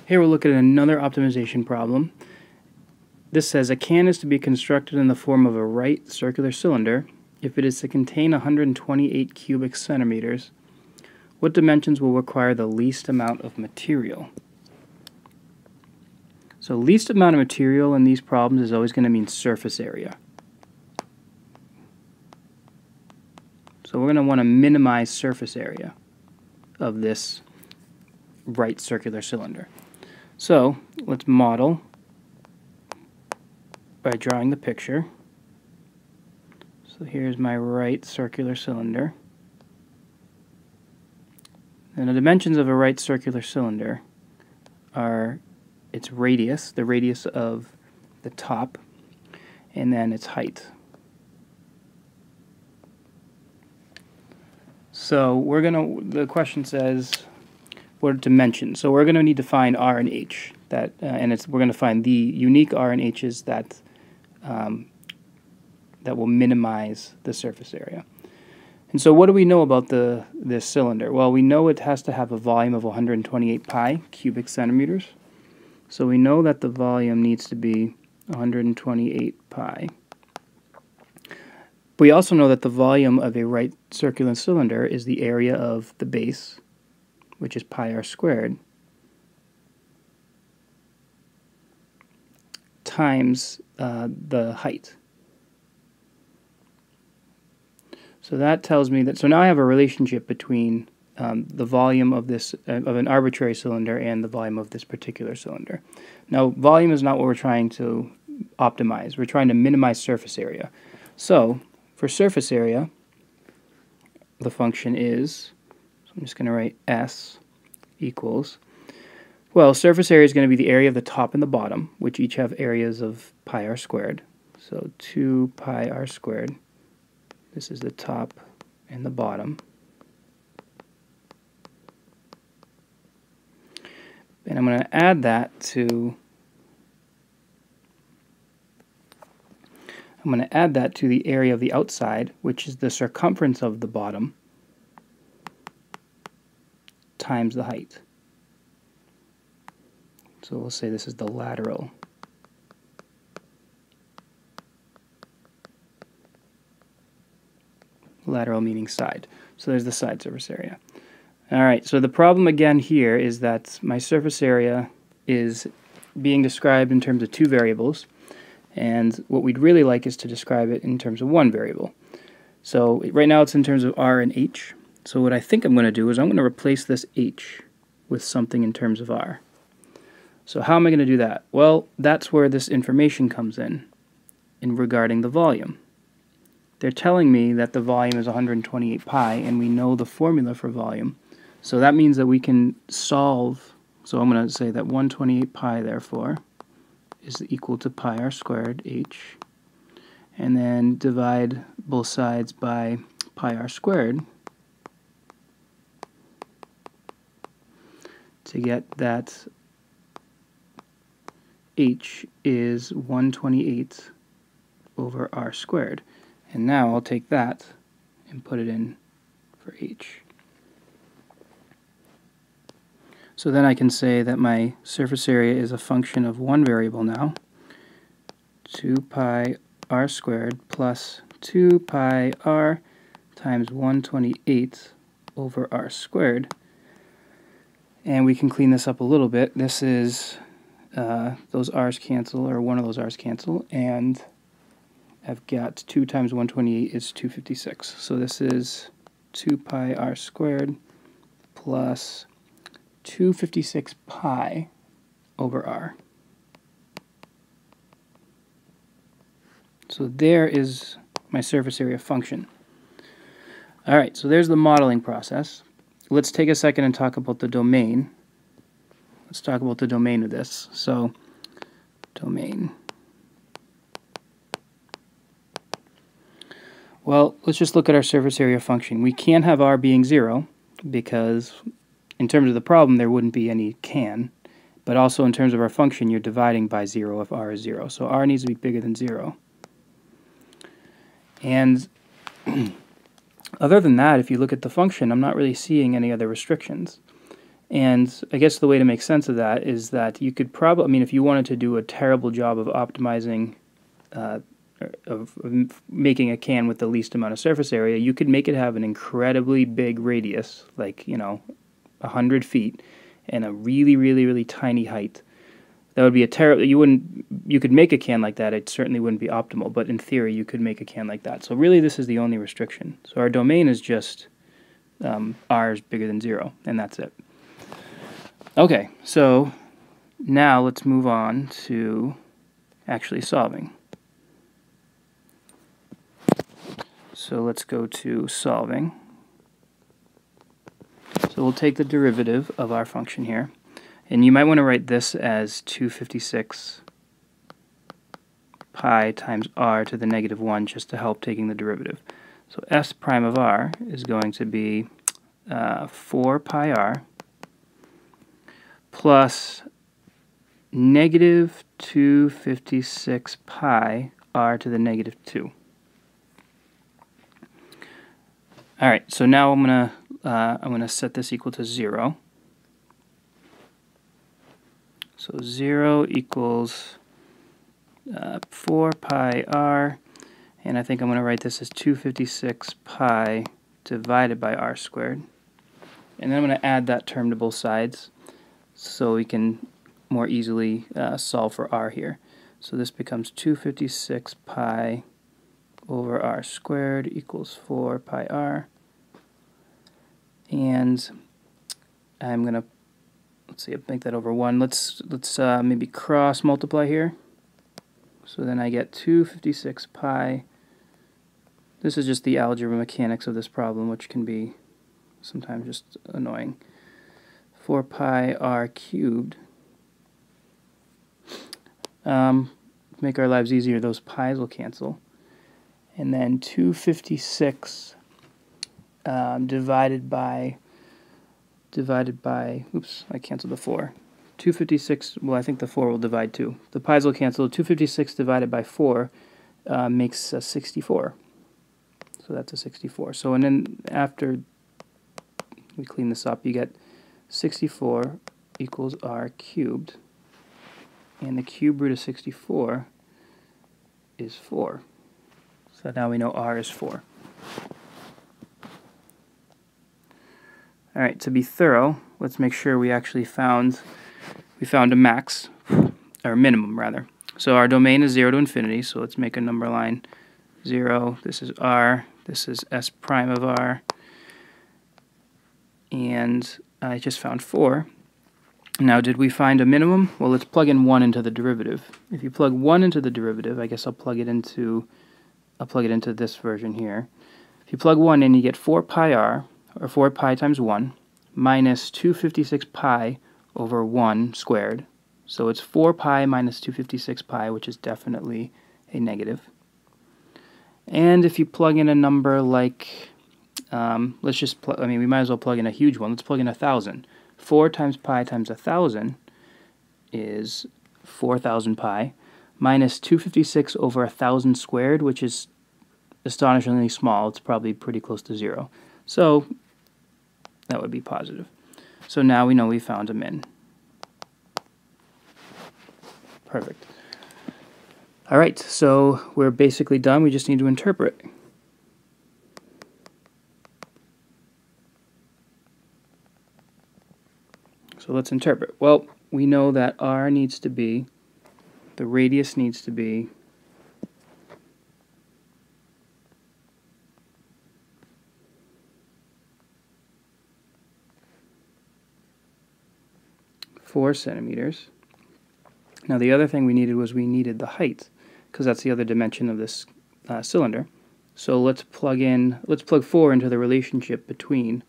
Here we'll look at another optimization problem. This says a can is to be constructed in the form of a right circular cylinder if it is to contain 128 cubic centimeters. What dimensions will require the least amount of material? So least amount of material in these problems is always going to mean surface area. So we're going to want to minimize surface area of this right circular cylinder. So let's model by drawing the picture. So here's my right circular cylinder. And the dimensions of a right circular cylinder are its radius, the radius of the top, and then its height. So the question says, what are dimensions? So we're going to need to find R and H. We're going to find the unique R and H's that will minimize the surface area. And so what do we know about this cylinder? Well, we know it has to have a volume of 128 pi cubic centimeters. So we know that the volume needs to be 128 pi. We also know that the volume of a right circular cylinder is the area of the base, which is pi r squared, times the height. So that tells me that, so now I have a relationship between the volume of an arbitrary cylinder and the volume of this particular cylinder. Now, volume is not what we're trying to optimize. We're trying to minimize surface area. So for surface area, the function is, so I'm just going to write S equals, well, surface area is going to be the area of the top and the bottom, which each have areas of pi r squared. So 2 pi r squared. This is the top and the bottom. And I'm going to add that to the area of the outside, which is the circumference of the bottom, times the height. So we'll say this is the lateral. Lateral meaning side. So there's the side surface area. Alright, so the problem again here is that my surface area is being described in terms of two variables, and what we'd really like is to describe it in terms of one variable. So right now it's in terms of R and H. So what I think I'm going to do is I'm going to replace this H with something in terms of R. So how am I going to do that? Well, that's where this information comes in regarding the volume. They're telling me that the volume is 128 pi, and we know the formula for volume. So that means that we can solve, so I'm going to say that 128 pi, therefore, is equal to pi r squared h, and then divide both sides by pi r squared to get that h is 128 over r squared. And now I'll take that and put it in for h. So then I can say that my surface area is a function of one variable now, 2 pi r squared plus 2 pi r times 128 over r squared. And we can clean this up a little bit. This is, those r's cancel, or one of those r's cancel, and I've got 2 times 128 is 256. So this is 2 pi r squared plus 256 pi over r. So there is my surface area function. Alright, so there's the modeling process. Let's take a second and talk about the domain. Let's talk about the domain of this. So, domain. Well, let's just look at our surface area function. We can't have r being 0 because in terms of the problem there wouldn't be any can, but also in terms of our function you're dividing by 0 if r is 0. So r needs to be bigger than 0. And other than that, if you look at the function, I'm not really seeing any other restrictions. And I guess the way to make sense of that is that you could probably, I mean, if you wanted to do a terrible job of optimizing, of making a can with the least amount of surface area, you could make it have an incredibly big radius, like, 100 feet, and a really, really, really tiny height. That would be a terrible, you could make a can like that, it certainly wouldn't be optimal, but in theory you could make a can like that. So really this is the only restriction. So our domain is just r is bigger than 0, and that's it. Okay, so now let's move on to actually solving. So let's go to solving. So we'll take the derivative of our function here, and you might want to write this as 256 pi times r to the negative 1 just to help taking the derivative. So s prime of r is going to be 4 pi r plus negative 256 pi r to the negative 2. Alright, so now I'm gonna set this equal to 0. So 0 equals 4 pi r, and I think I'm going to write this as 256 pi divided by r squared. And then I'm going to add that term to both sides so we can more easily solve for r here. So this becomes 256 pi over r squared equals 4 pi r. And I'm going to, let's see, make that over 1. Let's maybe cross multiply here. So then I get 256 pi. This is just the algebra mechanics of this problem, which can be sometimes just annoying. 4 pi r cubed. Make our lives easier, those pi's will cancel. And then 256 divided by, oops, I canceled the 4. 256, well, I think the 4 will divide too. The pi's will cancel. 256 divided by 4 makes a 64. So that's a 64. So, and then after we clean this up, you get 64 equals r cubed. And the cube root of 64 is 4. So now we know r is 4. Alright, to be thorough, let's make sure we actually found a max, or minimum rather. So our domain is 0 to infinity, so let's make a number line 0, this is r, this is s prime of r, and I just found 4. Now did we find a minimum? Well, let's plug in 1 into the derivative. If you plug 1 into the derivative, I guess I'll plug it into this version here. If you plug 1 in, you get 4 pi r, or 4 pi times 1, minus 256 pi over 1 squared. So it's 4 pi minus 256 pi, which is definitely a negative. And if you plug in a number like, let's just plug, I mean, we might as well plug in a huge one. Let's plug in 1,000. 4 times pi times 1,000 is 4,000 pi, minus 256 over 1,000 squared, which is astonishingly small. It's probably pretty close to 0. So that would be positive. So now we know we found a min. Perfect. Alright, so we're basically done. We just need to interpret. So let's interpret. Well, we know that r needs to be, the radius needs to be four centimeters. Now the other thing we needed was we needed the height, because that's the other dimension of this cylinder. So let's plug 4 into the relationship between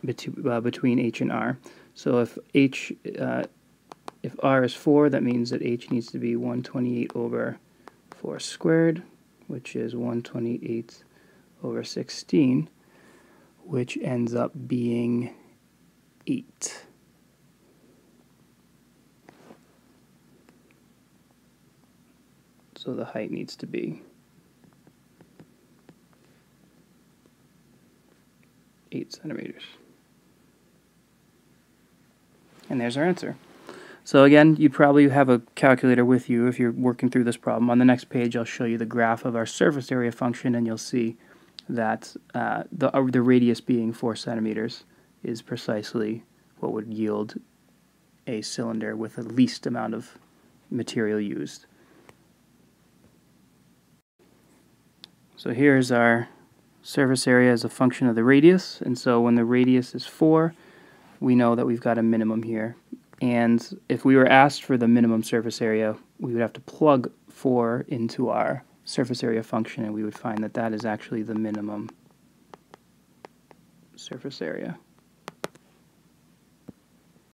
h and r. So if r is 4, that means that h needs to be 128 over 4 squared, which is 128 over 16, which ends up being 8. So the height needs to be 8 centimeters. And there's our answer. So again, you'd probably have a calculator with you if you're working through this problem. On the next page, I'll show you the graph of our surface area function, and you'll see that the radius being 4 centimeters is precisely what would yield a cylinder with the least amount of material used. So here's our surface area as a function of the radius, and so when the radius is 4, we know that we've got a minimum here. And if we were asked for the minimum surface area, we would have to plug 4 into our surface area function, and we would find that that is actually the minimum surface area.